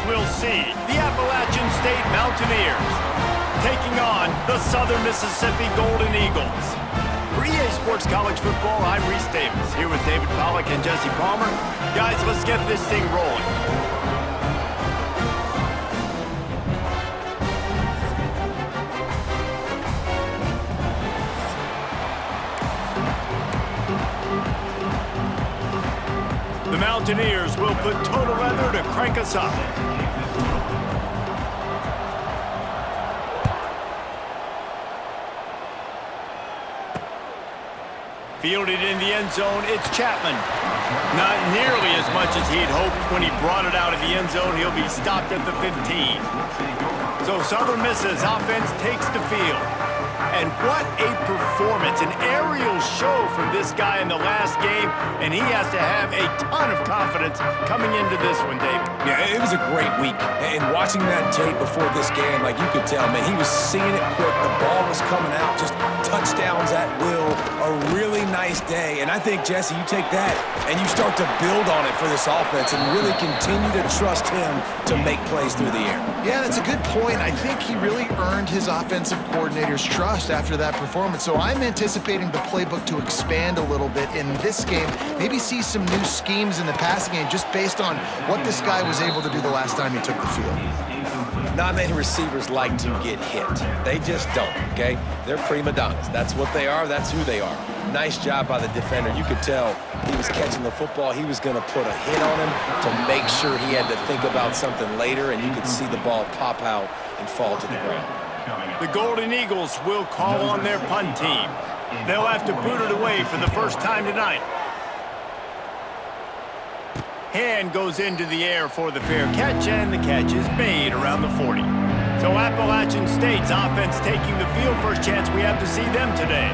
we'll see the Appalachian State Mountaineers taking on the Southern Mississippi Golden Eagles. For EA Sports College Football, I'm Reese Davis, here with David Pollack and Jesse Palmer. Guys, let's get this thing rolling. The Mountaineers will put total leather to crank us up. Fielded in the end zone, it's Chapman. Not nearly as much as he'd hoped when he brought it out of the end zone. He'll be stopped at the 15. So Southern Miss's offense takes the field. And what a performance, an aerial show from this guy in the last game, and he has to have a ton of confidence coming into this one, David. Yeah, it was a great week. And watching that tape before this game, like you could tell, man, he was seeing it quick. The ball was coming out, just touchdowns at will. A really nice day. And I think, Jesse, you take that and you start to build on it for this offense and really continue to trust him to make plays through the air. Yeah, that's a good point. I think he really earned his offensive coordinator's trust after that performance. So I'm anticipating the playbook to expand a little bit in this game. Maybe see some new schemes in the passing game just based on what this guy was able to do the last time he took the field. Not many receivers like to get hit. They just don't, okay? They're prima donnas. That's what they are. That's who they are. Nice job by the defender. You could tell he was catching the football. He was going to put a hit on him to make sure he had to think about something later, and you could see the ball pop out and fall to the ground. The Golden Eagles will call on their punt team. They'll have to boot it away for the first time tonight. Hand goes into the air for the fair catch, and the catch is made around the 40. So Appalachian State's offense taking the field. First chance we have to see them today.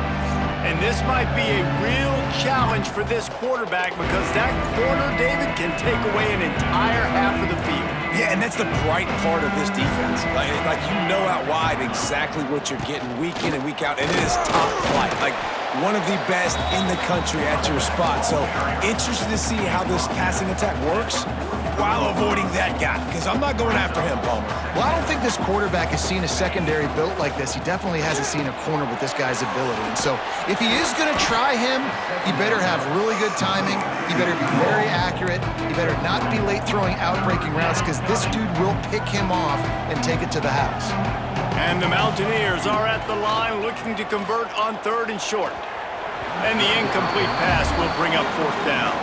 And this might be a real challenge for this quarterback because that corner, David, can take away an entire half of the field. Yeah, and that's the bright part of this defense. Like you know out wide exactly what you're getting week in and week out, and it is top flight. Like one of the best in the country at your spot. So interested to see how this passing attack works while avoiding that guy, because I'm not going after him, Palmer. Well, I don't think this quarterback has seen a secondary built like this. He definitely hasn't seen a corner with this guy's ability. And so if he is going to try him, he better have really good timing. He better be very accurate. He better not be late throwing out-breaking routes because this dude will pick him off and take it to the house. And the Mountaineers are at the line looking to convert on 3rd and short. And the incomplete pass will bring up 4th down.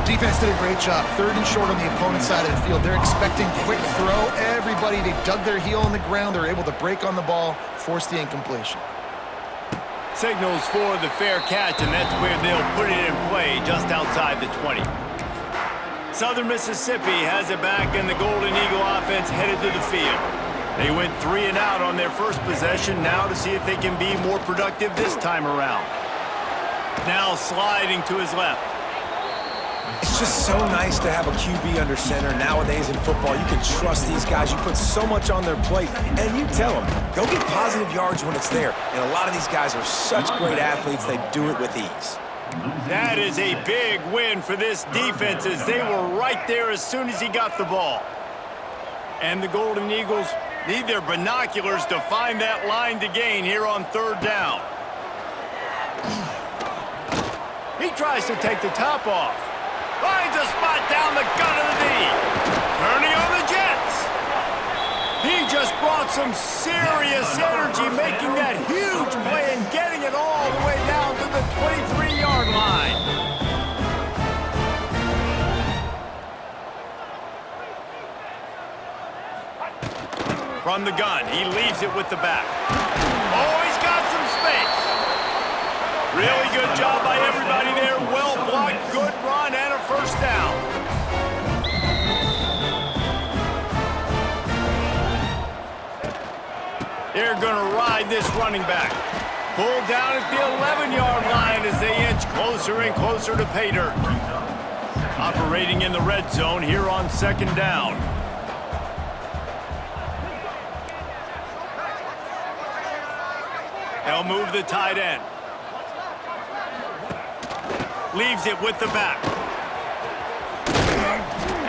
Defense did a great job. 3rd and short on the opponent's side of the field. They're expecting quick throw. Everybody, they dug their heel in the ground. They're able to break on the ball, force the incompletion. Signals for the fair catch, and that's where they'll put it in play just outside the 20. Southern Mississippi has it back, and the Golden Eagle offense headed to the field. They went 3 and out on their first possession, now to see if they can be more productive this time around. Now sliding to his left. It's just so nice to have a QB under center. Nowadays in football, you can trust these guys. You put so much on their plate, and you tell them, go get positive yards when it's there. And a lot of these guys are such great athletes, they do it with ease. That is a big win for this defense as they were right there as soon as he got the ball. And the Golden Eagles need their binoculars to find that line to gain here on 3rd down. He tries to take the top off. Finds a spot down the gut of the knee. Turning on the Jets. He just brought some serious energy, making that huge play and getting it all the way down to the 23-yard line. From the gun, he leaves it with the back. Oh, he's got some space. Really good job by everybody there. Well blocked, good run, and a 1st down. They're going to ride this running back. Pulled down at the 11-yard line as they inch closer and closer to pay dirt. Operating in the red zone here on 2nd down. They'll move the tight end. Leaves it with the back.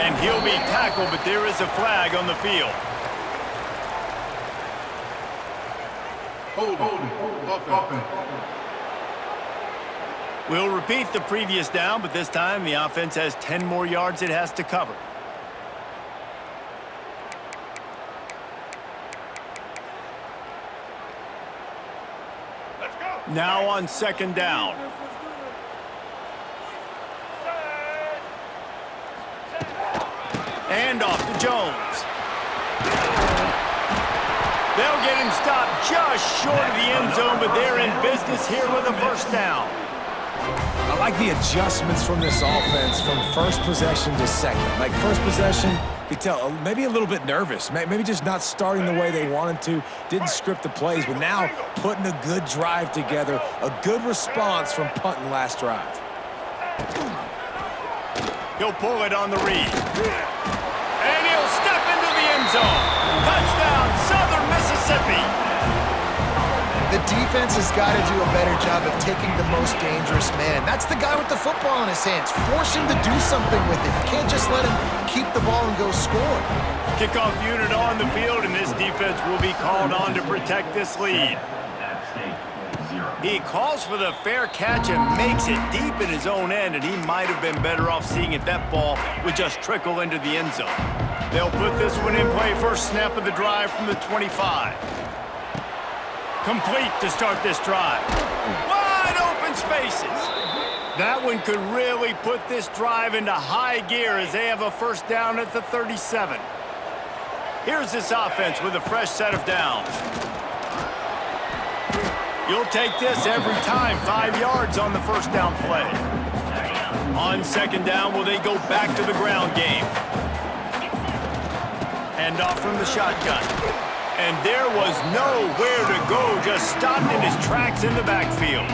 And he'll be tackled, but there is a flag on the field. We'll repeat the previous down, but this time the offense has 10 more yards it has to cover. Now on second down. And off to Jones. They'll get him stopped just short of the end zone, but they're in business here with a first down. I like the adjustments from this offense from first possession to second. Like first possession, you could tell maybe a little bit nervous. Maybe just not starting the way they wanted to. Didn't script the plays, but now putting a good drive together. A good response from punting last drive. He'll pull it on the read. And he'll step into the end zone. Touchdown, Southern Mississippi. The defense has got to do a better job of taking the most dangerous man. That's the guy with the football in his hands. Force him to do something with it. You can't just let him keep the ball and go score. Kickoff unit on the field, and this defense will be called on to protect this lead. He calls for the fair catch and makes it deep in his own end, and he might have been better off seeing if that ball would just trickle into the end zone. They'll put this one in play first snap of the drive from the 25. Complete to start this drive. Wide open spaces. That one could really put this drive into high gear as they have a first down at the 37. Here's this offense with a fresh set of downs. You'll take this every time. 5 yards on the first down play. On second down, will they go back to the ground game? Hand off from the shotgun. And there was nowhere to go, just stopped in his tracks in the backfield.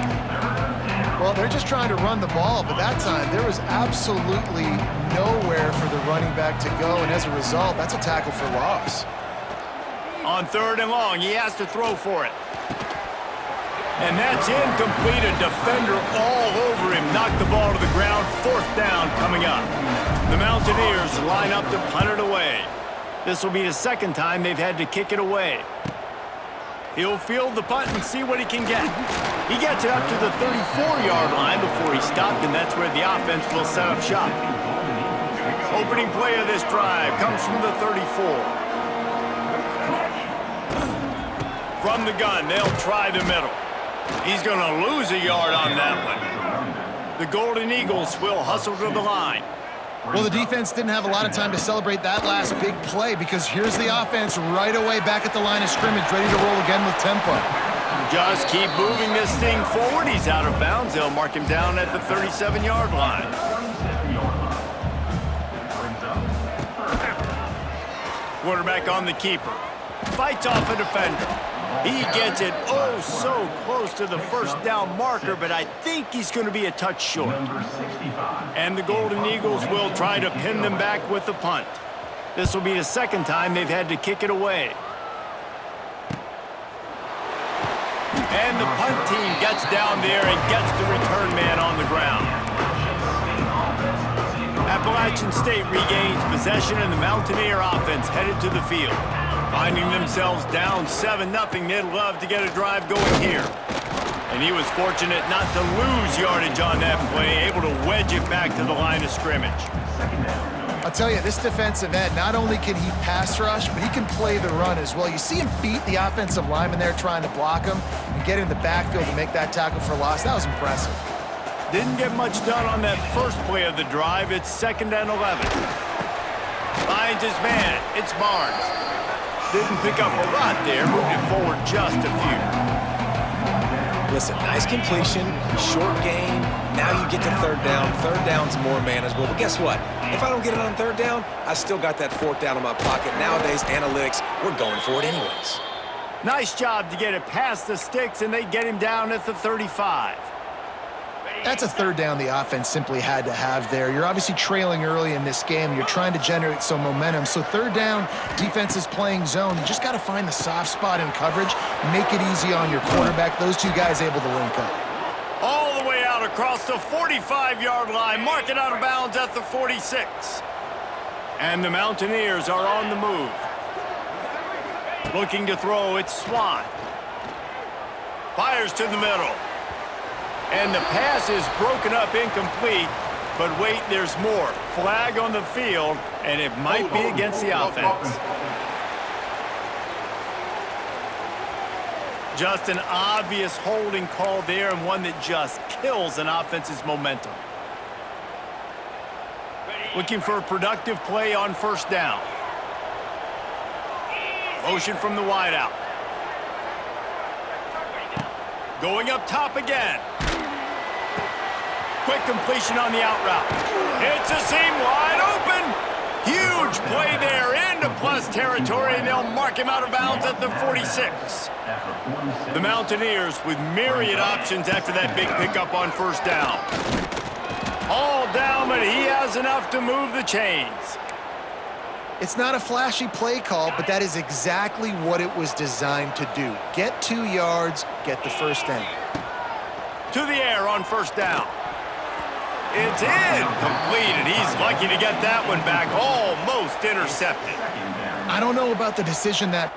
Well, they're just trying to run the ball, but that time there was absolutely nowhere for the running back to go, and as a result, that's a tackle for loss. On third and long, he has to throw for it. And that's incomplete. A defender all over him. Knocked the ball to the ground. Fourth down coming up. The Mountaineers line up to punt it away. This will be the second time they've had to kick it away. He'll field the punt and see what he can get. He gets it up to the 34-yard line before he stopped, and that's where the offense will set up shop. Opening play of this drive comes from the 34. From the gun, they'll try the middle. He's going to lose a yard on that one. The Golden Eagles will hustle to the line. Well, the defense didn't have a lot of time to celebrate that last big play because here's the offense right away back at the line of scrimmage, ready to roll again with tempo. Just keep moving this thing forward. He's out of bounds. They'll mark him down at the 37-yard line. Quarterback on the keeper. Fights off a defender. He gets it oh so close to the first down marker, but I think he's going to be a touch short. And the Golden Eagles will try to pin them back with the punt. This will be the second time they've had to kick it away. And the punt team gets down there and gets the return man on the ground. Appalachian State regains possession, and the Mountaineer offense headed to the field. Finding themselves down 7-0, they'd love to get a drive going here. And he was fortunate not to lose yardage on that play, able to wedge it back to the line of scrimmage. I'll tell you, this defensive end, not only can he pass rush, but he can play the run as well. You see him beat the offensive lineman there trying to block him and get in the backfield to make that tackle for loss. That was impressive. Didn't get much done on that first play of the drive. It's 2nd and 11. Finds his man. It's Barnes. Didn't pick up a lot there. Moved it forward just a few. Listen, nice completion, short gain. Now you get to third down. Third down's more manageable. But guess what? If I don't get it on third down, I still got that fourth down in my pocket. Nowadays, analytics, we're going for it anyways. Nice job to get it past the sticks, and they get him down at the 35. That's a third down the offense simply had to have there. You're obviously trailing early in this game. You're trying to generate some momentum. So third down, defense is playing zone. You just got to find the soft spot in coverage, make it easy on your quarterback. Those two guys able to link up. All the way out across the 45-yard line. Mark it out of bounds at the 46. And the Mountaineers are on the move. Looking to throw, it's Swan. Fires to the middle. And the pass is broken up incomplete. But wait, there's more. Flag on the field, and it might be against the offense. Just an obvious holding call there, and one that just kills an offense's momentum. Looking for a productive play on first down. Motion from the wideout. Going up top again. Quick completion on the out route. It's a seam wide open. Huge play there into plus territory, and they'll mark him out of bounds at the 46. The Mountaineers with myriad options after that big pickup on first down. All down, but he has enough to move the chains. It's not a flashy play call, but that is exactly what it was designed to do. Get 2 yards, get the first down. To the air on first down. It's incomplete, and he's lucky to get that one back, almost intercepted. I don't know about the decision that...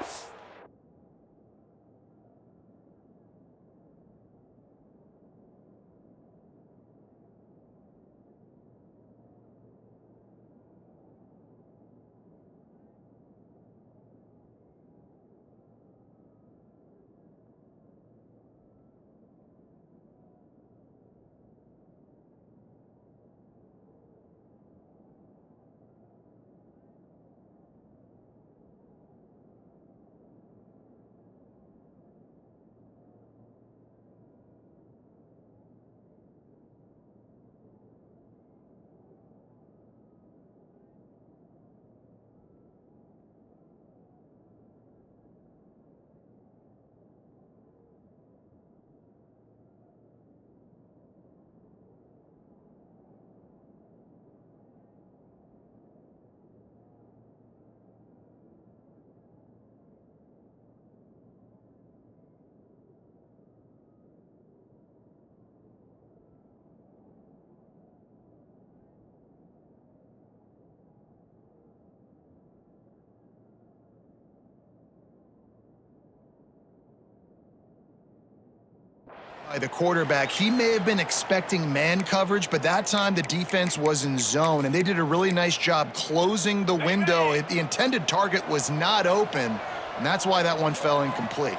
By the quarterback, he may have been expecting man coverage, but that time the defense was in zone, and they did a really nice job closing the window. The intended target was not open, and that's why that one fell incomplete.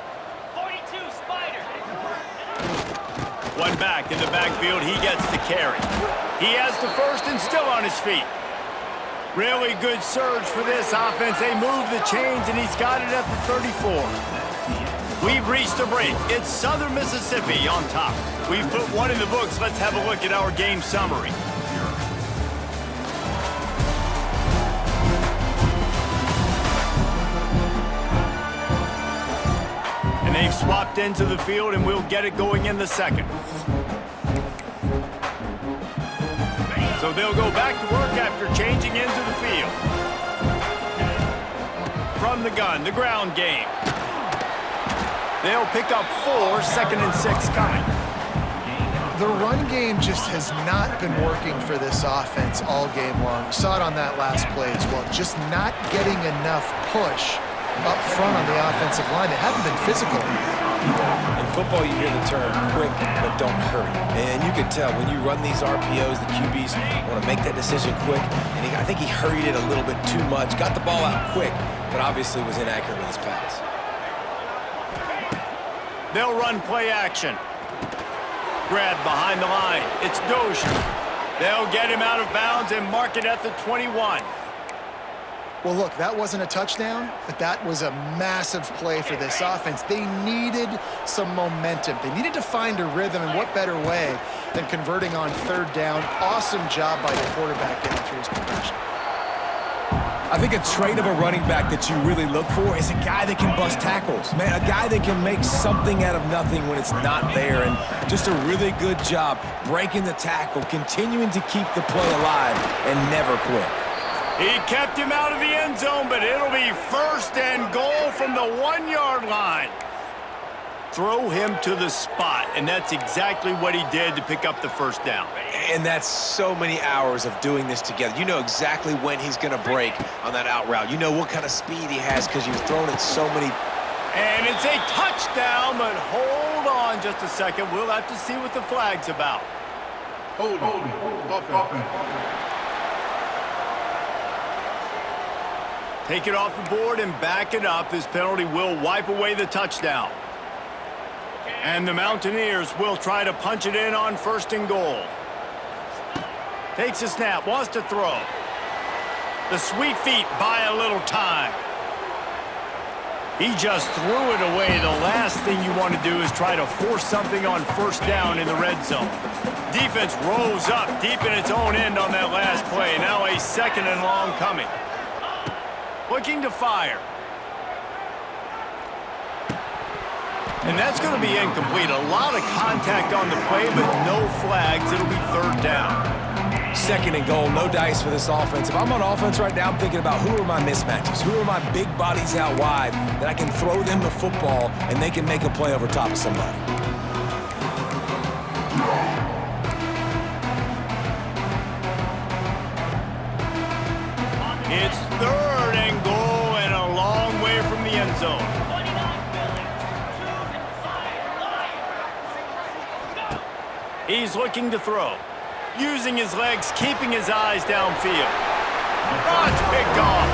42 Spider. One back in the backfield, he gets the carry. He has the first and still on his feet. Really good surge for this offense. They move the chains, and he's got it at the 34. We've reached a break. It's Southern Mississippi on top. We've put one in the books. Let's have a look at our game summary. And they've swapped into the field, and we'll get it going in the second. So they'll go back to work after changing into the field. From the gun, the ground game. They'll pick up 4, 2nd and 6 coming. The run game just has not been working for this offense all game long. We saw it on that last play as well. Just not getting enough push up front on the offensive line. They haven't been physical. In football, you hear the term quick, but don't hurry. And you can tell when you run these RPOs, the QBs want to make that decision quick. And I think he hurried it a little bit too much, got the ball out quick, but obviously was inaccurate with his pass. They'll run play action. Grab behind the line. It's Dozier. They'll get him out of bounds and mark it at the 21. Well, look, that wasn't a touchdown, but that was a massive play for this offense. They needed some momentum. They needed to find a rhythm, and what better way than converting on 3rd down. Awesome job by the quarterback getting through his progression. I think a trait of a running back that you really look for is a guy that can bust tackles. Man, a guy that can make something out of nothing when it's not there. And just a really good job breaking the tackle, continuing to keep the play alive, and never quit. He kept him out of the end zone, but it'll be 1st and goal from the 1-yard line. Throw him to the spot, and that's exactly what he did to pick up the first down. And that's so many hours of doing this together. You know exactly when he's going to break on that out route. You know what kind of speed he has because you've thrown it so many. And it's a touchdown, but hold on just a second. We'll have to see what the flag's about. Hold on. Take it off the board and back it up. This penalty will wipe away the touchdown. And the Mountaineers will try to punch it in on 1st and goal. Takes a snap, wants to throw. The sweet feet buy a little time. He just threw it away. The last thing you want to do is try to force something on 1st down in the red zone. Defense rose up deep in its own end on that last play. Now a 2nd and long coming. Looking to fire. And that's going to be incomplete. A lot of contact on the play, but no flags. It'll be 3rd down. 2nd and goal, no dice for this offense. If I'm on offense right now, I'm thinking about who are my mismatches? Who are my big bodies out wide that I can throw them the football and they can make a play over top of somebody? It's 3rd and goal and a long way from the end zone. He's looking to throw. Using his legs, keeping his eyes downfield. Oh, it's picked off.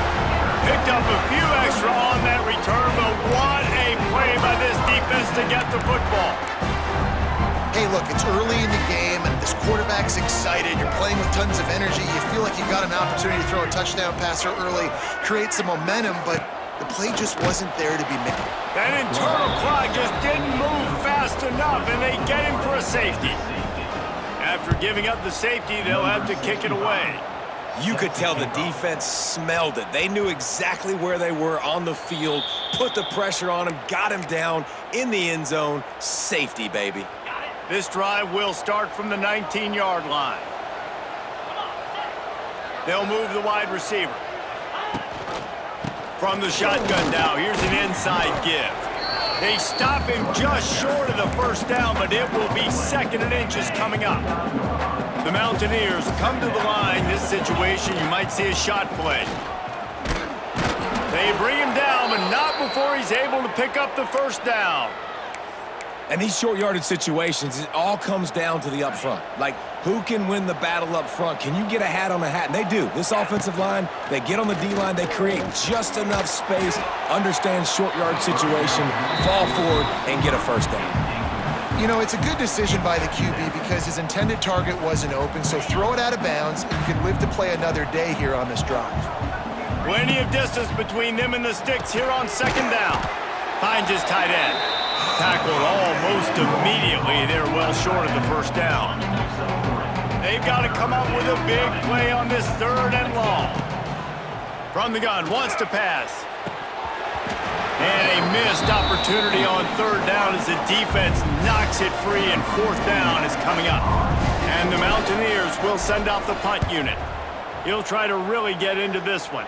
Picked up a few extra on that return, but what a play by this defense to get the football. Hey, look, it's early in the game, and this quarterback's excited. You're playing with tons of energy. You feel like you've got an opportunity to throw a touchdown passer early, create some momentum, but the play just wasn't there to be made. That internal clock just didn't move fast enough, and they get him for a safety. After giving up the safety, they'll have to kick it away. You could tell the defense smelled it. They knew exactly where they were on the field, put the pressure on him, got him down in the end zone. Safety, baby. This drive will start from the 19-yard line. They'll move the wide receiver. From the shotgun now, here's an inside give. They stop him just short of the 1st down, but it will be 2nd and inches coming up. The Mountaineers come to the line. This situation, you might see a shot play. They bring him down, but not before he's able to pick up the 1st down. And these short yardage situations, it all comes down to the up front. Like, who can win the battle up front? Can you get a hat on a hat? And they do. This offensive line, they get on the D-line, they create just enough space, understand short yard situation, fall forward, and get a 1st down. You know, it's a good decision by the QB because his intended target wasn't open, so throw it out of bounds, and you can live to play another day here on this drive. Plenty of distance between them and the sticks here on 2nd down. Finds his tight end. Tackled almost immediately. They're well short of the 1st down. They've got to come up with a big play on this 3rd and long. From the gun, wants to pass. And a missed opportunity on 3rd down as the defense knocks it free, and 4th down is coming up. And the Mountaineers will send out the punt unit. He'll try to really get into this one.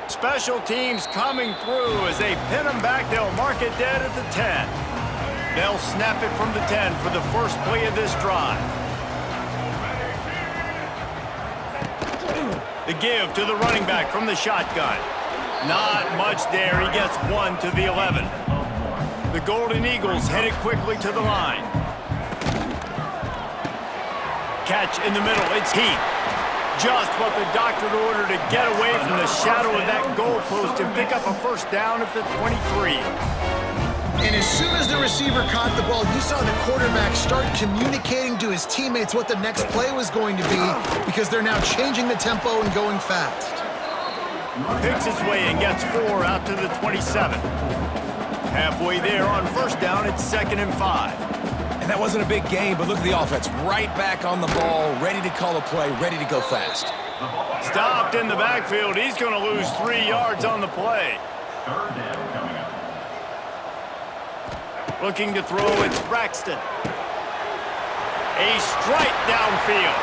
Special teams coming through as they pin him back. They'll mark it dead at the 10. They'll snap it from the 10 for the 1st play of this drive. The give to the running back from the shotgun. Not much there. He gets 1 to the 11. The Golden Eagles headed quickly to the line. Catch in the middle. It's Heath. Just what the doctor ordered to get away from the shadow of that goalpost and pick up a 1st down at the 23. And as soon as the receiver caught the ball, you saw the quarterback start communicating to his teammates what the next play was going to be because they're now changing the tempo and going fast. Picks his way and gets 4 out to the 27. Halfway there on 1st down, it's 2nd and 5. And that wasn't a big gain, but look at the offense. Right back on the ball, ready to call a play, ready to go fast. Stopped in the backfield. He's going to lose 3 yards on the play. 3rd down coming up. Looking to throw, it's Braxton. A strike downfield.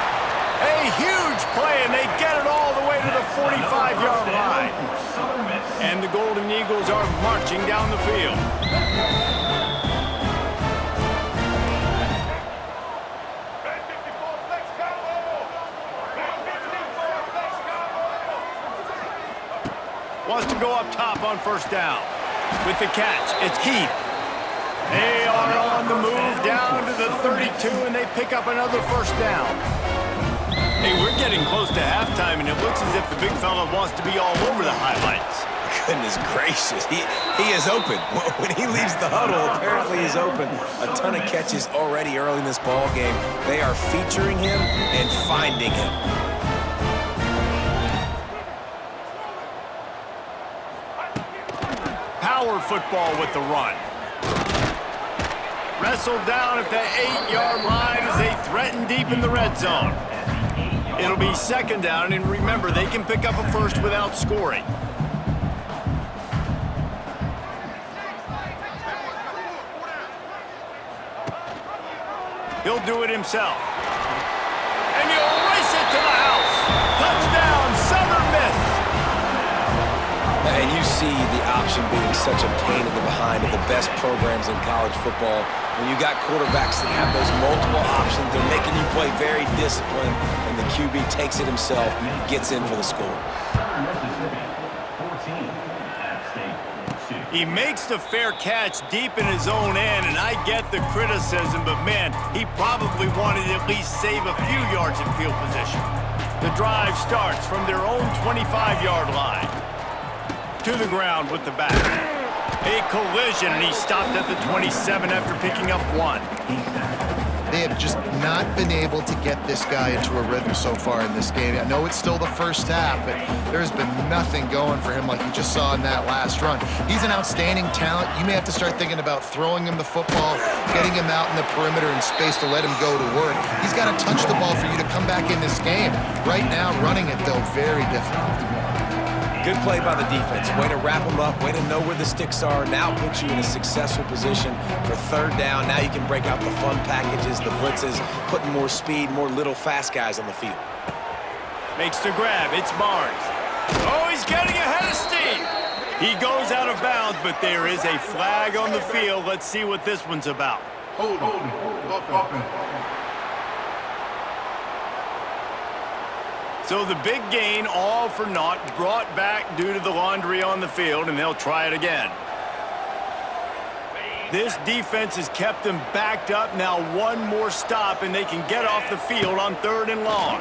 A huge play, and they get it all the way to the 45-yard line. And the Golden Eagles are marching down the field. wants to go up top on first down. With the catch, it's Keith. They are on the move down to the 32, and they pick up another first down. Hey, we're getting close to halftime, and it looks as if the big fella wants to be all over the highlights. Goodness gracious, he is open. When he leaves the huddle, apparently he's open. A ton of catches already early in this ball game. They are featuring him and finding him. Power football with the run. Wrestled down at the 8-yard line as they threaten deep in the red zone. It'll be second down, and remember, they can pick up a first without scoring. He'll do it himself. And he'll race it to the house. Touchdown, Southern Miss. And you see the option being such a pain in the behind of the best programs in college football. When you got quarterbacks that have those multiple options, they're making you play very disciplined, and the QB takes it himself, gets in for the score. He makes the fair catch deep in his own end, and I get the criticism, but man, he probably wanted to at least save a few yards in field position. The drive starts from their own 25-yard line. To the ground with the back. A collision, and he stopped at the 27 after picking up 1. They have just not been able to get this guy into a rhythm so far in this game. I know it's still the first half, but there's been nothing going for him like you just saw in that last run. He's an outstanding talent. You may have to start thinking about throwing him the football, getting him out in the perimeter in space to let him go to work. He's got to touch the ball for you to come back in this game. Right now, running it, though, very difficult. Good play by the defense. Way to wrap them up, way to know where the sticks are. Now put you in a successful position for third down. Now you can break out the fun packages, the blitzes, putting more speed, more little fast guys on the field. Makes the grab. It's Barnes. Oh, he's getting ahead of steam. He goes out of bounds, but there is a flag on the field. Let's see what this one's about. Hold offense. So the big gain, all for naught, brought back due to the laundry on the field, and they'll try it again. This defense has kept them backed up. Now one more stop, and they can get off the field on 3rd and long.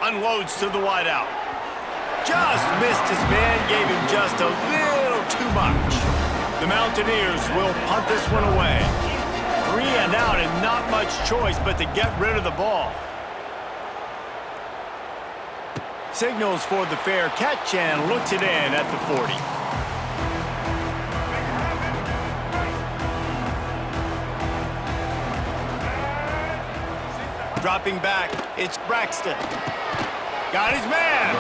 Unloads to the wideout. Just missed his man, gave him just a little too much. The Mountaineers will punt this one away. 3 and out, and not much choice but to get rid of the ball. Signals for the fair catch and looks it in at the 40. Dropping back, it's Braxton. Got his man.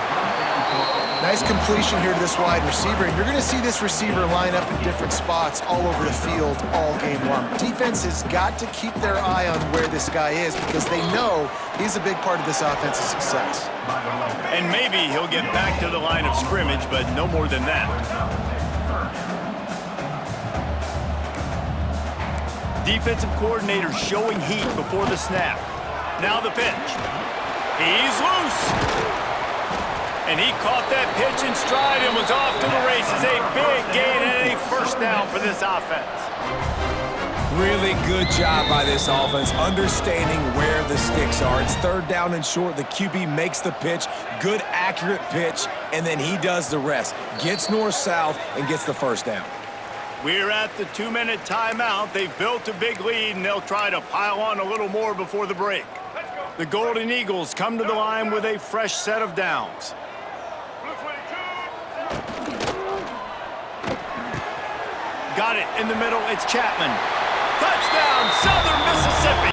Nice completion here to this wide receiver, and you're going to see this receiver line up in different spots all over the field all game long. Defense has got to keep their eye on where this guy is because they know he's a big part of this offense's success. And maybe he'll get back to the line of scrimmage, but no more than that. Defensive coordinator showing heat before the snap. Now the pitch. He's loose. And he caught that pitch in stride and was off to the races. A big gain and a first down for this offense. Really good job by this offense, understanding where the sticks are. It's 3rd down and short. The QB makes the pitch, good, accurate pitch, and then he does the rest. Gets north-south and gets the first down. We're at the 2-minute timeout. They've built a big lead, and they'll try to pile on a little more before the break. The Golden Eagles come to the line with a fresh set of downs. Got it in the middle. It's Chapman. Touchdown, Southern Mississippi.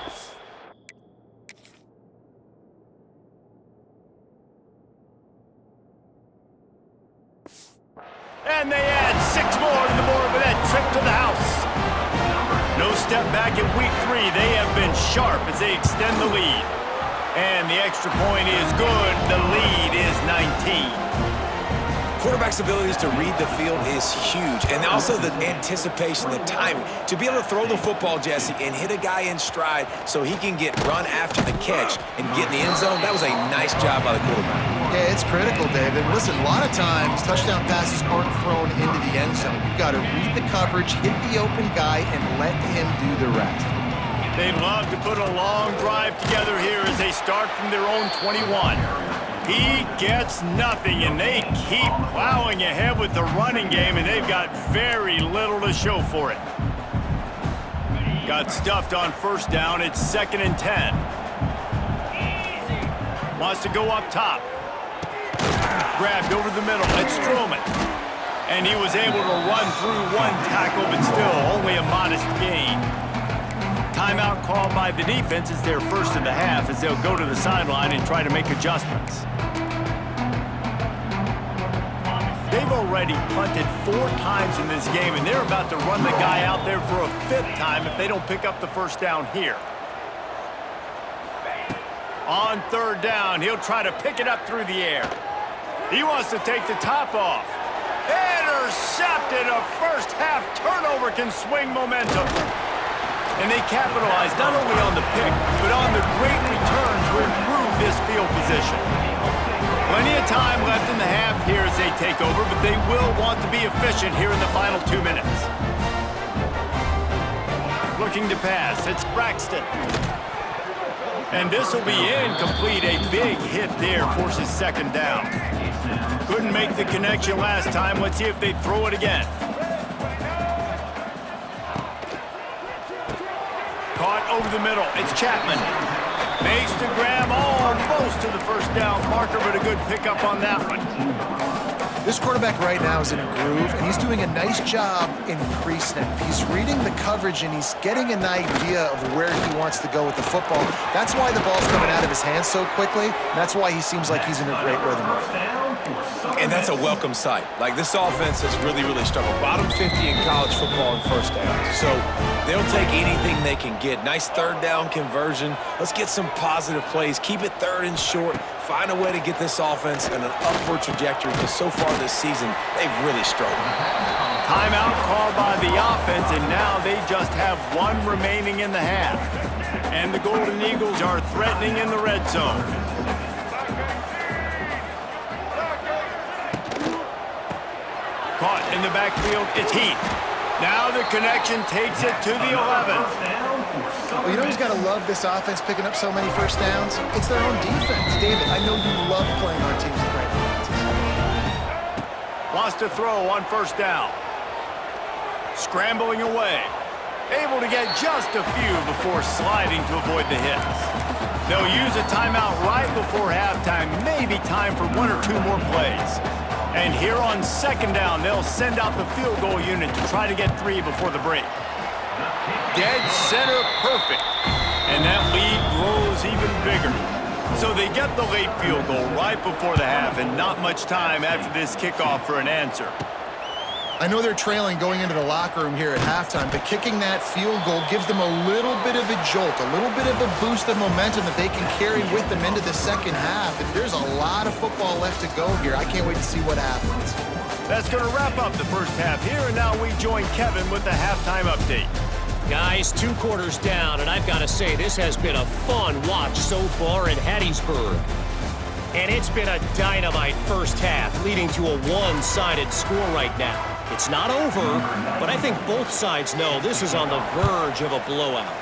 And they add 6 more to the board with that trip to the house. No step back in week 3. They have been sharp as they extend the lead. And the extra point is good. The lead is 19. Quarterback's abilities to read the field is huge, and also the anticipation, the timing. To be able to throw the football, Jesse, and hit a guy in stride so he can get run after the catch and get in the end zone, that was a nice job by the quarterback. Yeah, it's critical, David. Listen, a lot of times touchdown passes aren't thrown into the end zone. You've got to read the coverage, hit the open guy, and let him do the rest. They'd love to put a long drive together here as they start from their own 21. He gets nothing, and they keep plowing ahead with the running game, and they've got very little to show for it. Got stuffed on first down. It's 2nd and 10. Wants to go up top. Grabbed over the middle. It's Strowman. And he was able to run through one tackle, but still only a modest gain. Timeout called by the defense is their first of the half as they'll go to the sideline and try to make adjustments. They've already punted 4 times in this game, and they're about to run the guy out there for a 5th time if they don't pick up the first down here. On 3rd down, he'll try to pick it up through the air. He wants to take the top off. Intercepted. A first half turnover can swing momentum. And they capitalize not only on the pick, but on the great return to improve this field position. Plenty of time left in the half here as they take over, but they will want to be efficient here in the final 2 minutes. Looking to pass, it's Braxton. And this will be incomplete. A big hit there forces 2nd down. Couldn't make the connection last time. Let's see if they throw it again. Caught over the middle. It's Chapman. Makes the grab almost to the first down marker, but a good pickup on that one. This quarterback right now is in a groove, and he's doing a nice job in pre-snap. He's reading the coverage, and he's getting an idea of where he wants to go with the football. That's why the ball's coming out of his hands so quickly. And that's why he seems like he's in a great rhythm right now. And that's a welcome sight. Like, this offense has really struggled. Bottom 50 in college football in first downs. So they'll take anything they can get. Nice 3rd down conversion. Let's get some positive plays. Keep it 3rd and short. Find a way to get this offense in an upward trajectory, because so far this season, they've really struggled. Timeout called by the offense, and now they just have 1 remaining in the half. And the Golden Eagles are threatening in the red zone. Caught in the backfield, it's Heath. Now the connection takes it to the 11. Well, you know who's got to love this offense picking up so many first downs? It's their own defense. David, I know you love playing on teams with great defenses. Wants to throw on first down. Scrambling away. Able to get just a few before sliding to avoid the hits. They'll use a timeout right before halftime. Maybe time for 1 or 2 more plays. And here on 2nd down, they'll send out the field goal unit to try to get 3 before the break. Dead center perfect. And that lead grows even bigger. So they get the late field goal right before the half, and not much time after this kickoff for an answer. I know they're trailing going into the locker room here at halftime, but kicking that field goal gives them a little bit of a jolt, a little bit of a boost of momentum that they can carry with them into the 2nd half. And there's a lot of football left to go here. I can't wait to see what happens. That's going to wrap up the first half here, and now we join Kevin with the halftime update. Guys, 2 quarters down, and I've got to say, this has been a fun watch so far in Hattiesburg. And it's been a dynamite first half, leading to a one-sided score right now. It's not over, but I think both sides know this is on the verge of a blowout.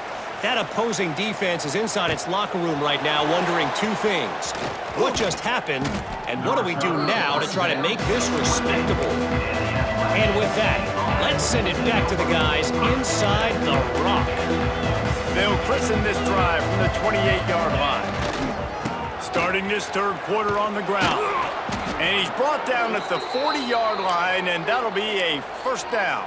That opposing defense is inside its locker room right now wondering 2 things. What just happened, and what do we do now to try to make this respectable? And with that, let's send it back to the guys inside the rock. They'll christen this drive from the 28-yard line. Starting this 3rd quarter on the ground. And he's brought down at the 40-yard line, and that'll be a first down.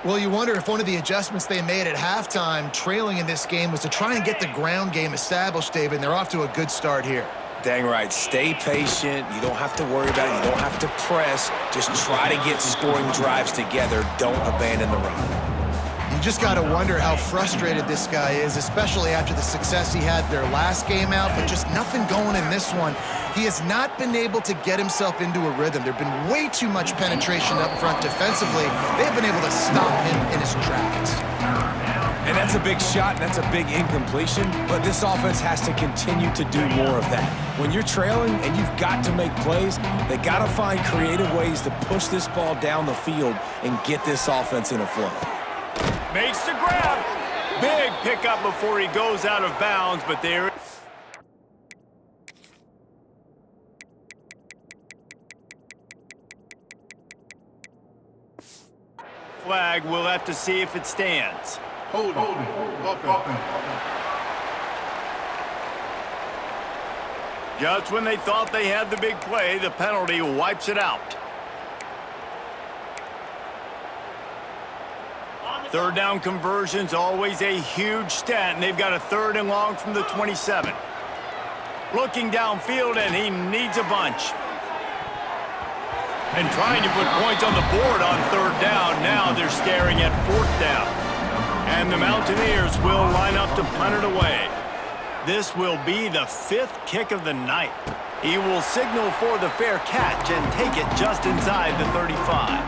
Well, you wonder if one of the adjustments they made at halftime, trailing in this game, was to try and get the ground game established, David, and they're off to a good start here. Dang right. Stay patient. You don't have to worry about it. You don't have to press. Just try to get scoring drives together. Don't abandon the run. You just got to wonder how frustrated this guy is, especially after the success he had their last game out, but just nothing going in this one. He has not been able to get himself into a rhythm. There's been way too much penetration up front defensively. They've been able to stop him in his tracks. And that's a big shot, and that's a big incompletion, but this offense has to continue to do more of that. When you're trailing and you've got to make plays, they got to find creative ways to push this ball down the field and get this offense in a flow. Makes the grab. Big pickup before he goes out of bounds, but there... Flag, we'll have to see if it stands. Hold it. Offense. Just when they thought they had the big play, the penalty wipes it out. Third down conversion's always a huge stat, and they've got a 3rd and long from the 27. Looking downfield, and he needs a bunch. And trying to put points on the board on 3rd down. Now they're staring at 4th down. And the Mountaineers will line up to punt it away. This will be the 5th kick of the night. He will signal for the fair catch and take it just inside the 35.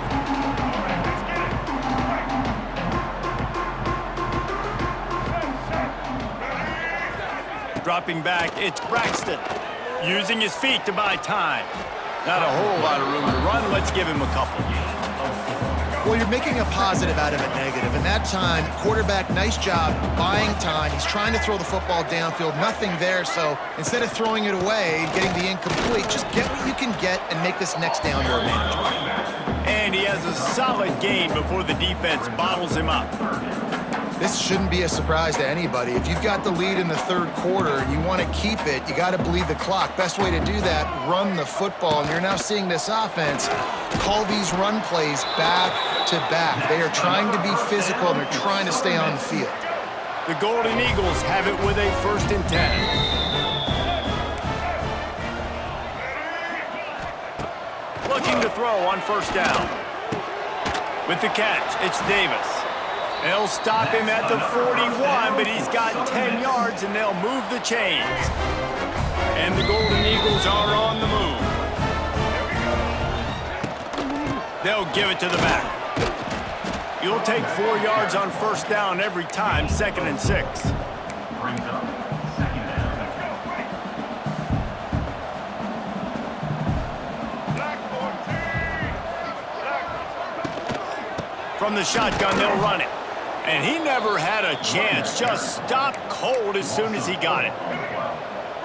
Dropping back, it's Braxton. Using his feet to buy time. Not a whole lot of room to run. Let's give him a couple. Well, you're making a positive out of a negative. And that time, quarterback, nice job buying time. He's trying to throw the football downfield. Nothing there. So instead of throwing it away and getting the incomplete, just get what you can get and make this next down more manageable. And he has a solid gain before the defense bottles him up. This shouldn't be a surprise to anybody. If you've got the lead in the 3rd quarter and you want to keep it, you got to bleed the clock. Best way to do that, run the football. And you're now seeing this offense call these run plays back to back. They are trying to be physical, and they're trying to stay on the field. The Golden Eagles have it with a 1st and 10. Looking to throw on 1st down. With the catch, it's Davis. They'll stop him at the 41, but he's got 10 yards, and they'll move the chains. And the Golden Eagles are on the move. They'll give it to the back. You'll take 4 yards on 1st down every time, 2nd and 6. From the shotgun, they'll run it. And he never had a chance. Just stopped cold as soon as he got it.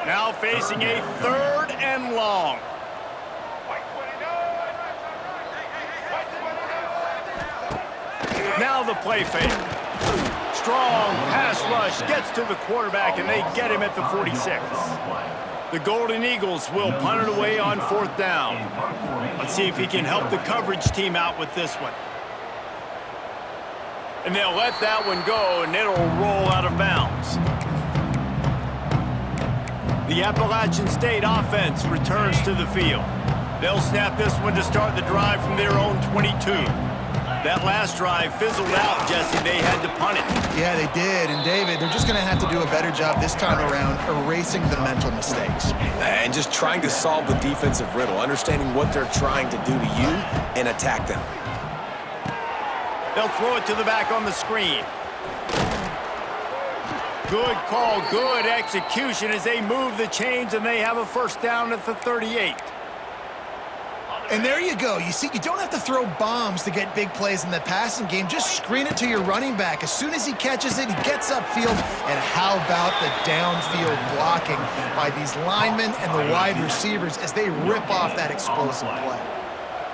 Now facing a 3rd and long. Now the play fake. Strong pass rush gets to the quarterback, and they get him at the 46. The Golden Eagles will punt it away on 4th down. Let's see if he can help the coverage team out with this one. And they'll let that one go, and it'll roll out of bounds. The Appalachian State offense returns to the field. They'll snap this one to start the drive from their own 22. That last drive fizzled out, Jesse. They had to punt it. Yeah, they did. And, David, they're just going to have to do a better job this time around erasing the mental mistakes. And just trying to solve the defensive riddle, understanding what they're trying to do to you and attack them. They'll throw it to the back on the screen. Good call, good execution as they move the chains, and they have a 1st down at the 38. And there you go. You see, you don't have to throw bombs to get big plays in the passing game. Just screen it to your running back. As soon as he catches it, he gets upfield. And how about the downfield blocking by these linemen and the wide receivers as they rip off that explosive play.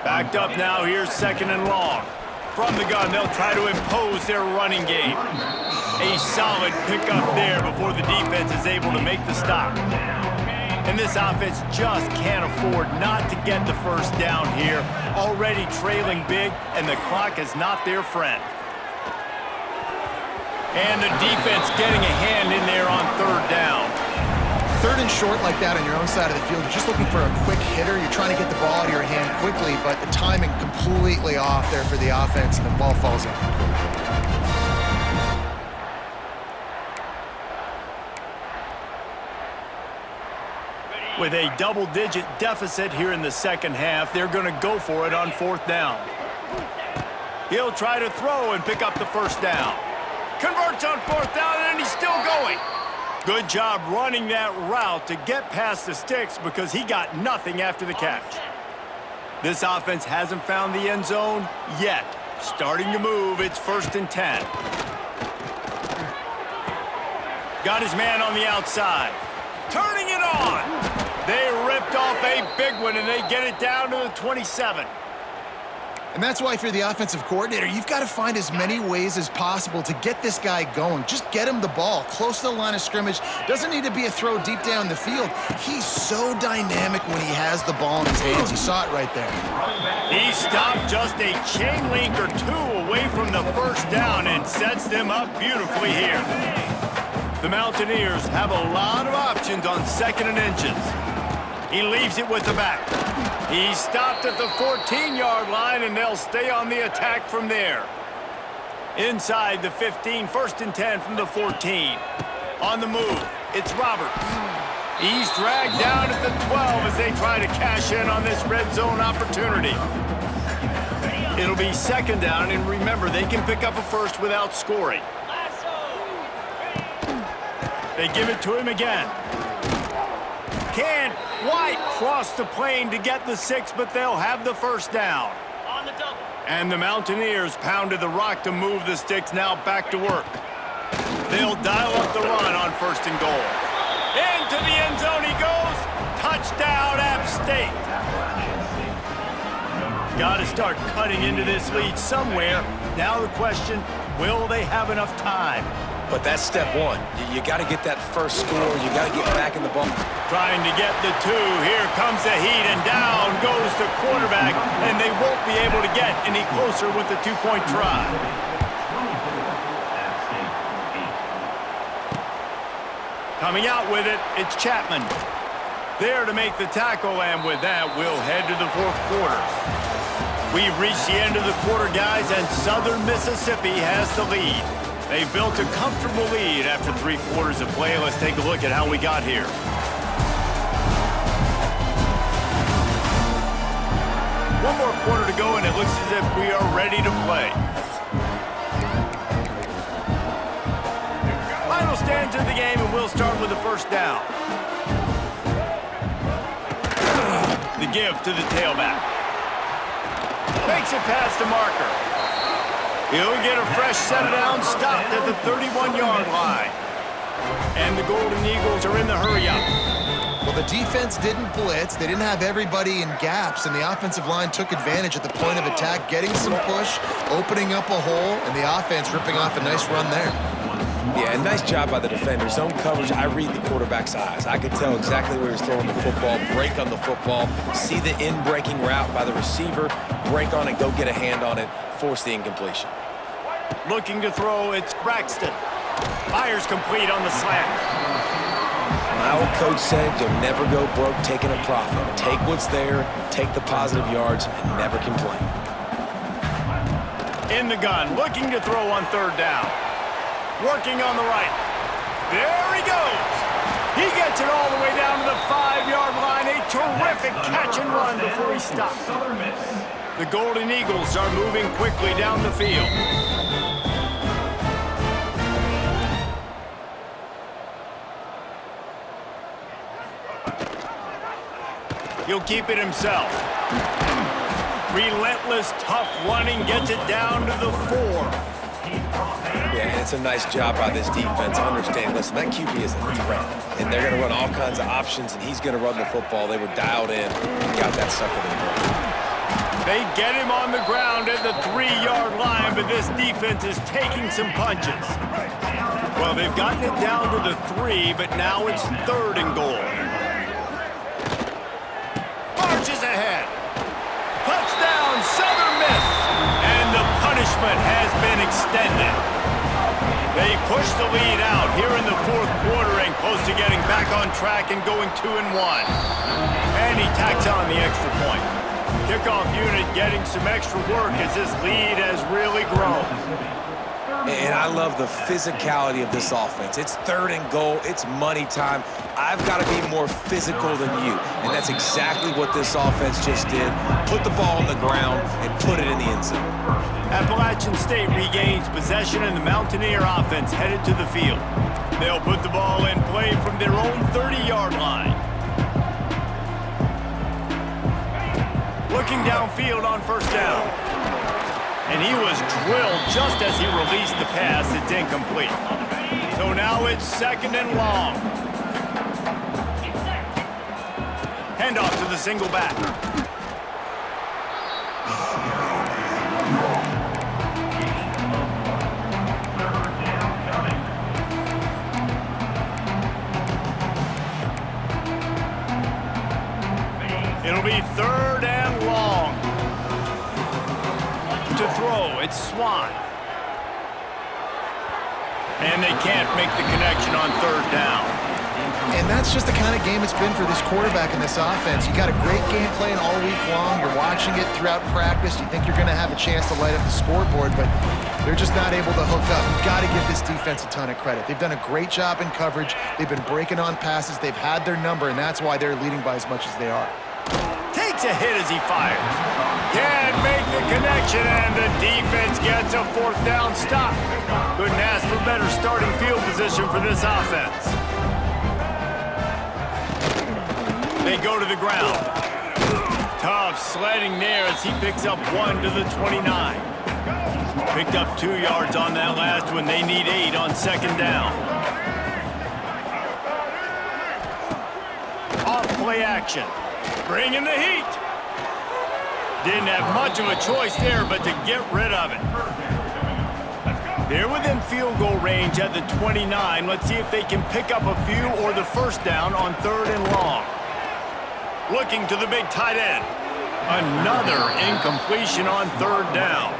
Backed up now, here's 2nd and long. From the gun, they'll try to impose their running game. A solid pickup there before the defense is able to make the stop. And this offense just can't afford not to get the 1st down here. Already trailing big, and the clock is not their friend. And the defense getting a hand in there on 3rd down. 3rd and short like that on your own side of the field, you're just looking for a quick hitter. You're trying to get the ball out of your hand quickly, but the timing completely off there for the offense, and the ball falls incomplete. With a double-digit deficit here in the 2nd half, they're going to go for it on 4th down. He'll try to throw and pick up the 1st down. Converts on 4th down, and he's still going. Good job running that route to get past the sticks because he got nothing after the catch. This offense hasn't found the end zone yet. Starting to move, it's 1st and 10. Got his man on the outside. Turning it on. They ripped off a big one, and they get it down to the 27. And that's why if you're the offensive coordinator, you've got to find as many ways as possible to get this guy going. Just get him the ball close to the line of scrimmage. Doesn't need to be a throw deep down the field. He's so dynamic when he has the ball in his hands. You saw it right there. He stopped just a chain link or two away from the 1st down and sets them up beautifully here. The Mountaineers have a lot of options on 2nd and inches. He leaves it with the back. He stopped at the 14-yard line, and they'll stay on the attack from there. Inside the 15, 1st and 10 from the 14. On the move, it's Roberts. He's dragged down at the 12 as they try to cash in on this red zone opportunity. It'll be 2nd down, and remember, they can pick up a first without scoring. They give it to him again. Can't quite cross the plane to get the 6, but they'll have the 1st down. On the double. And the Mountaineers pounded the rock to move the sticks, now back to work. They'll dial up the run on 1st and goal. Into the end zone he goes. Touchdown, App State. Got to start cutting into this lead somewhere. Now the question, will they have enough time? But that's step one. You got to get that first score. You got to get back in the ball. Trying to get the 2. Here comes the heat, and down goes the quarterback, and they won't be able to get any closer with the 2-point try. Coming out with it, it's Chapman. There to make the tackle, and with that, we'll head to the 4th quarter. We've reached the end of the quarter, guys, and Southern Mississippi has the lead. They've built a comfortable lead after 3 quarters of play. Let's take a look at how we got here. One more quarter to go, and it looks as if we are ready to play. Final stanza of the game, and we'll start with the 1st down. The give to the tailback. Makes it past the marker. He'll get a fresh set down, stopped at the 31-yard line. And the Golden Eagles are in the hurry-up. Well, the defense didn't blitz. They didn't have everybody in gaps, and the offensive line took advantage at the point of attack, getting some push, opening up a hole, and the offense ripping off a nice run there. Yeah, and nice job by the defender. Zone coverage, I read the quarterback's eyes. I could tell exactly where he's throwing the football, break on the football, see the in-breaking route by the receiver, break on it, go get a hand on it, force the incompletion. Looking to throw, it's Braxton. Fires complete on the slant. My old coach said you'll never go broke taking a profit. Take what's there, take the positive yards, and never complain. In the gun, looking to throw on 3rd down. Working on the right. There he goes. He gets it all the way down to the 5-yard line. A terrific catch and run before he stopped. The Golden Eagles are moving quickly down the field. He'll keep it himself. Relentless, tough running, gets it down to the 4. Yeah, and it's a nice job by this defense. Understand, listen, that QB is a threat, and they're going to run all kinds of options, and he's going to run the football. They were dialed in and got that sucker to the ground. They get him on the ground at the 3-yard line, but this defense is taking some punches. Well, they've gotten it down to the 3, but now it's 3rd and goal. Marches ahead. Touchdown, Southern Miss. And the punishment has been extended. They push the lead out here in the 4th quarter and close to getting back on track and going 2-1. And he tacks on the extra point. Kickoff unit getting some extra work as this lead has really grown. And I love the physicality of this offense. It's 3rd and goal. It's money time. I've got to be more physical than you. And that's exactly what this offense just did. Put the ball on the ground and put it in the end zone. Appalachian State regains possession, and the Mountaineer offense headed to the field. They'll put the ball in play from their own 30-yard line. Looking downfield on 1st down. And he was drilled just as he released the pass. It's incomplete. So now it's 2nd and long. Handoff to the single back. It'll be 3rd and long. To throw, it's Swan. And they can't make the connection on 3rd down. And that's just the kind of game it's been for this quarterback in this offense. You got a great game plan all week long. You're watching it throughout practice. You think you're going to have a chance to light up the scoreboard, but they're just not able to hook up. You've got to give this defense a ton of credit. They've done a great job in coverage. They've been breaking on passes. They've had their number, and that's why they're leading by as much as they are. Takes a hit as he fires. Can't make the connection, and the defense gets a 4th down stop. Couldn't ask for better starting field position for this offense. They go to the ground. Tough sledding there as he picks up 1 to the 29. Picked up 2 yards on that last one. They need 8 on 2nd down. Off play action. Bringing the heat. Didn't have much of a choice there, but to get rid of it. They're within field goal range at the 29. Let's see if they can pick up a few or the 1st down on 3rd and long. Looking to the big tight end. Another incompletion on 3rd down.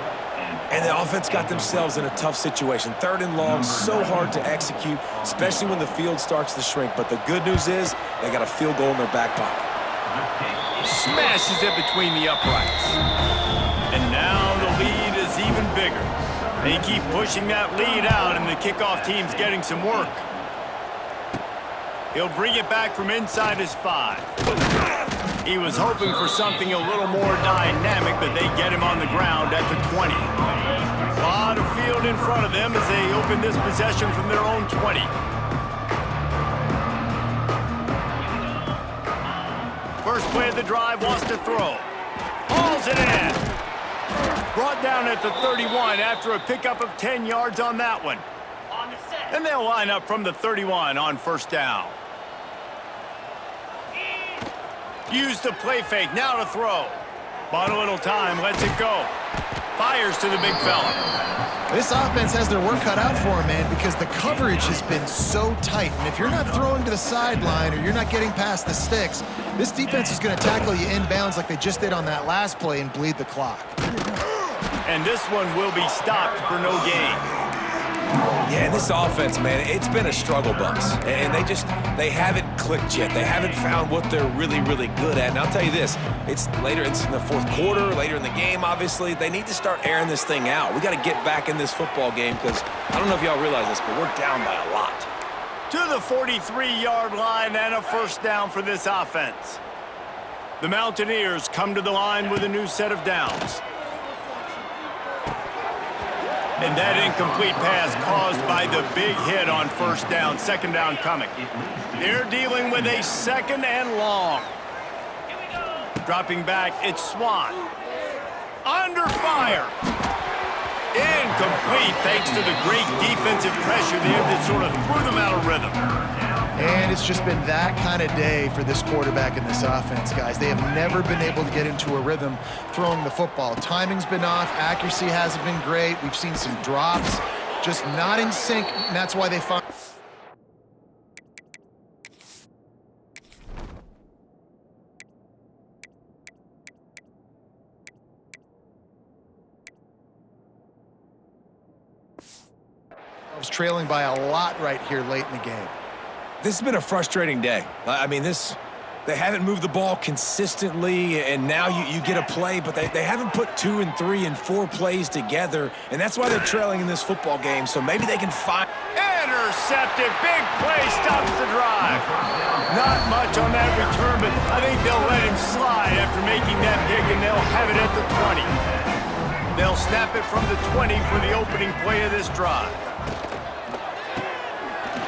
And the offense got themselves in a tough situation. 3rd and long, so hard to execute, especially when the field starts to shrink. But the good news is they got a field goal in their back pocket. Smashes it between the uprights. And now the lead is even bigger. They keep pushing that lead out, and the kickoff team's getting some work. He'll bring it back from inside his 5. He was hoping for something a little more dynamic, but they get him on the ground at the 20. A lot of field in front of them as they open this possession from their own 20. First play of the drive, wants to throw. Hauls it in. Brought down at the 31 after a pickup of 10 yards on that one. On the set. And they'll line up from the 31 on 1st down. Use the play fake, now to throw. Bought a little time, lets it go. Fires to the big fella. This offense has their work cut out for them, man, because the coverage has been so tight. And if you're not throwing to the sideline or you're not getting past the sticks, this defense is going to tackle you inbounds like they just did on that last play and bleed the clock. And this one will be stopped for no gain. Yeah, and this offense, man, it's been a struggle bus. And they haven't clicked yet. They haven't found what they're really, really good at. And I'll tell you this, it's in the 4th quarter, later in the game, obviously. They need to start airing this thing out. We got to get back in this football game because I don't know if y'all realize this, but we're down by a lot. To the 43-yard line and a 1st down for this offense. The Mountaineers come to the line with a new set of downs. And that incomplete pass caused by the big hit on 1st down, 2nd down coming. They're dealing with a 2nd and long. Dropping back, it's Swan. Under fire. Incomplete thanks to the great defensive pressure there that sort of threw them out of rhythm. And it's just been that kind of day for this quarterback in this offense, guys. They have never been able to get into a rhythm throwing the football. Timing's been off. Accuracy hasn't been great. We've seen some drops, just not in sync, and that's why they find... I was trailing by a lot right here late in the game. This has been a frustrating day. I mean, this They haven't moved the ball consistently, and now you get a play, but they haven't put 2 and 3 and 4 plays together, and that's why they're trailing in this football game, so maybe they can find... Intercepted. Big play stops the drive. Not much on that return, but I think they'll let him slide after making that pick, and they'll have it at the 20. They'll snap it from the 20 for the opening play of this drive.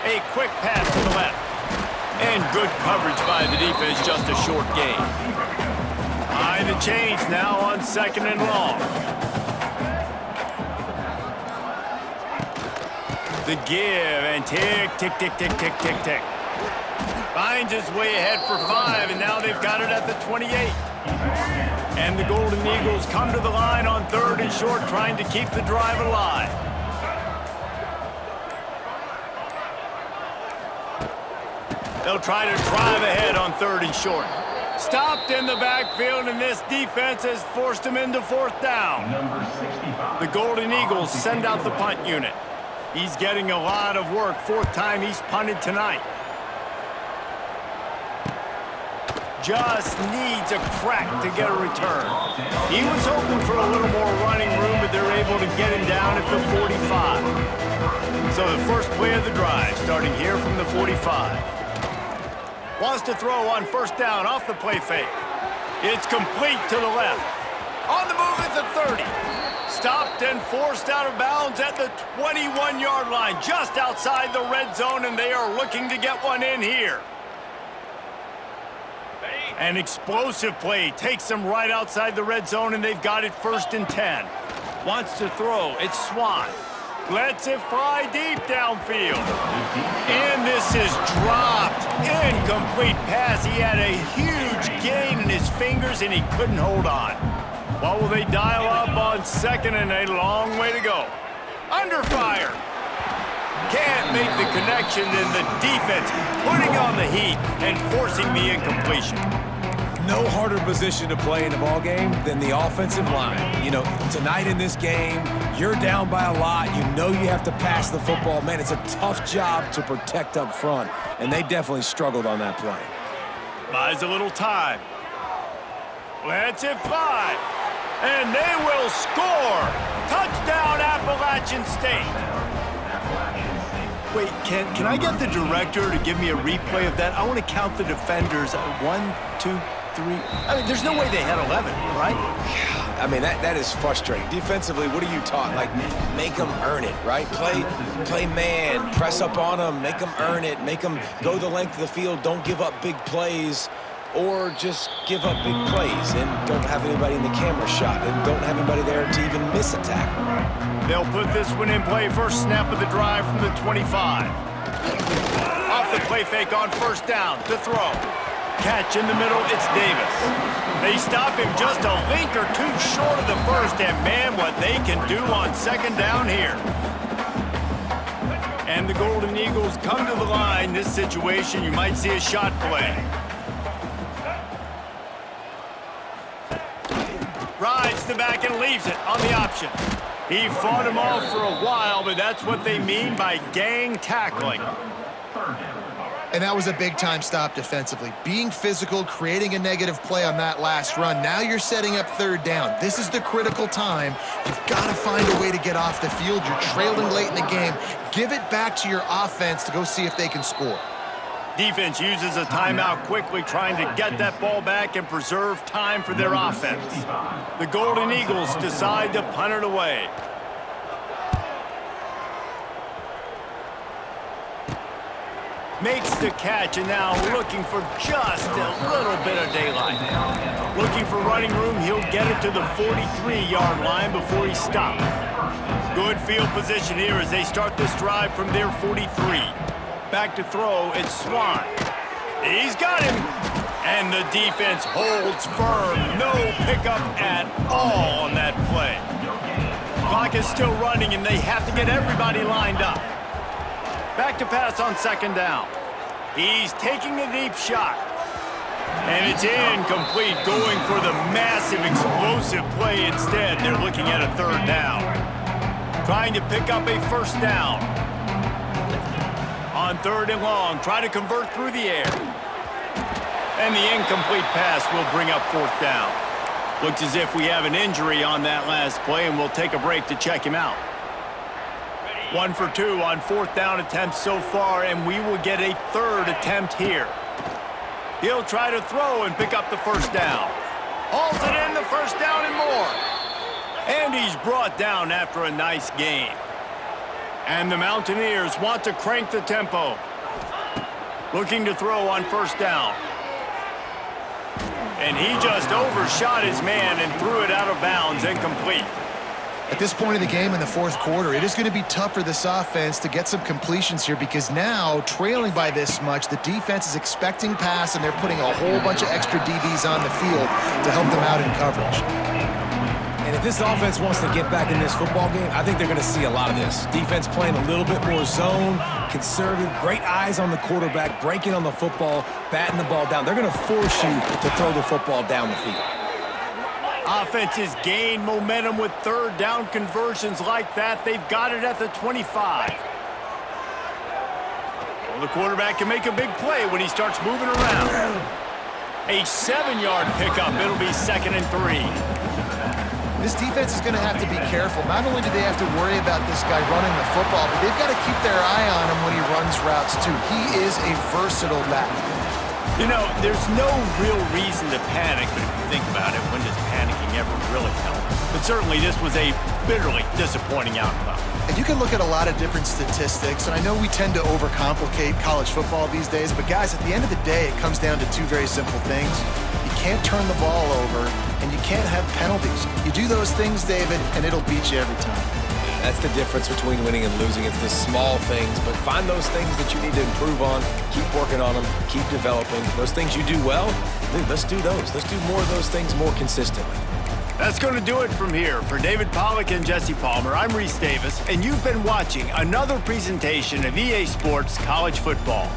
A quick pass to the left. And good coverage by the defense, just a short gain. Behind the chains now on 2nd and long. The give and tick, tick, tick, tick, tick, tick, tick. Finds his way ahead for 5, and now they've got it at the 28. And the Golden Eagles come to the line on 3rd and short, trying to keep the drive alive. They'll try to drive ahead on 3rd and short. Stopped in the backfield, and this defense has forced him into 4th down. The Golden Eagles send out the punt unit. He's getting a lot of work. 4th time he's punted tonight. Just needs a crack to get a return. He was hoping for a little more running room, but they're able to get him down at the 45. So the first play of the drive, starting here from the 45. Wants to throw on 1st down off the play fake. It's complete to the left. On the move at the 30. Stopped and forced out of bounds at the 21-yard line, just outside the red zone, and they are looking to get one in here. An explosive play takes them right outside the red zone, and they've got it 1st and 10. Wants to throw. It's Swan. Lets it fly deep downfield. And this is dropped. Incomplete pass. He had a huge gain in his fingers, and he couldn't hold on. What will they dial up on 2nd and a long way to go? Under fire. Can't make the connection, and the defense putting on the heat and forcing the incompletion. No harder position to play in the ball game than the offensive line. You know, tonight in this game, you're down by a lot. You know you have to pass the football. Man, it's a tough job to protect up front, and they definitely struggled on that play. Buys a little time. Lets it fly. And they will score. Touchdown, Appalachian State. Wait, can I get the director to give me a replay of that? I want to count the defenders. 1, 2, 3. I mean, there's no way they had 11, right? I mean, that is frustrating. Defensively, what are you taught? Like, make them earn it, right? Play man, press up on them, make them earn it, make them go the length of the field, don't give up big plays, or just give up big plays and don't have anybody in the camera shot and don't have anybody there to even miss a tackle. They'll put this one in play. First snap of the drive from the 25. Off the play fake on 1st down to throw. Catch in the middle, it's Davis. They stop him just a link or 2 short of the 1st, and man, what they can do on 2nd down here. And the Golden Eagles come to the line. This situation, you might see a shot play. Rides the back and leaves it on the option. He fought him off for a while, but that's what they mean by gang tackling. And that was a big-time stop defensively. Being physical, creating a negative play on that last run. Now you're setting up 3rd down. This is the critical time. You've got to find a way to get off the field. You're trailing late in the game. Give it back to your offense to go see if they can score. Defense uses a timeout quickly, trying to get that ball back and preserve time for their offense. The Golden Eagles decide to punt it away. Makes the catch, and now looking for just a little bit of daylight. Looking for running room, he'll get it to the 43-yard line before he stops. Good field position here as they start this drive from their 43. Back to throw, it's Swan. He's got him. And the defense holds firm. No pickup at all on that play. Clock is still running, and they have to get everybody lined up. Back to pass on 2nd down. He's taking a deep shot. And it's incomplete, going for the massive explosive play instead. They're looking at a 3rd down. Trying to pick up a 1st down. On 3rd and long, try to convert through the air. And the incomplete pass will bring up 4th down. Looks as if we have an injury on that last play, and we'll take a break to check him out. 1 for 2 on 4th down attempts so far, and we will get a 3rd attempt here. He'll try to throw and pick up the 1st down. Hauls it in, the 1st down and more. And he's brought down after a nice gain. And the Mountaineers want to crank the tempo. Looking to throw on 1st down. And he just overshot his man and threw it out of bounds, incomplete. At this point in the game in the 4th quarter, it is going to be tough for this offense to get some completions here because now, trailing by this much, the defense is expecting pass and they're putting a whole bunch of extra DBs on the field to help them out in coverage. And if this offense wants to get back in this football game, I think they're going to see a lot of this. Defense playing a little bit more zone, conservative, great eyes on the quarterback, breaking on the football, batting the ball down. They're going to force you to throw the football down the field. Offenses gain momentum with 3rd down conversions like that. They've got it at the 25. Well, the quarterback can make a big play when he starts moving around. A 7-yard pickup. It'll be 2nd and 3. This defense is going to have to be careful. Not only do they have to worry about this guy running the football, but they've got to keep their eye on him when he runs routes, too. He is a versatile back. You know, there's no real reason to panic, but if you think about it, when does panicking ever really help? But certainly this was a bitterly disappointing outcome. And you can look at a lot of different statistics, and I know we tend to overcomplicate college football these days, but guys, at the end of the day, it comes down to 2 very simple things. You can't turn the ball over, and you can't have penalties. You do those things, David, and it'll beat you every time. That's the difference between winning and losing. It's the small things, but find those things that you need to improve on, keep working on them, keep developing. Those things you do well, dude, let's do those. Let's do more of those things more consistently. That's going to do it from here. For David Pollack and Jesse Palmer, I'm Reese Davis, and you've been watching another presentation of EA Sports College Football.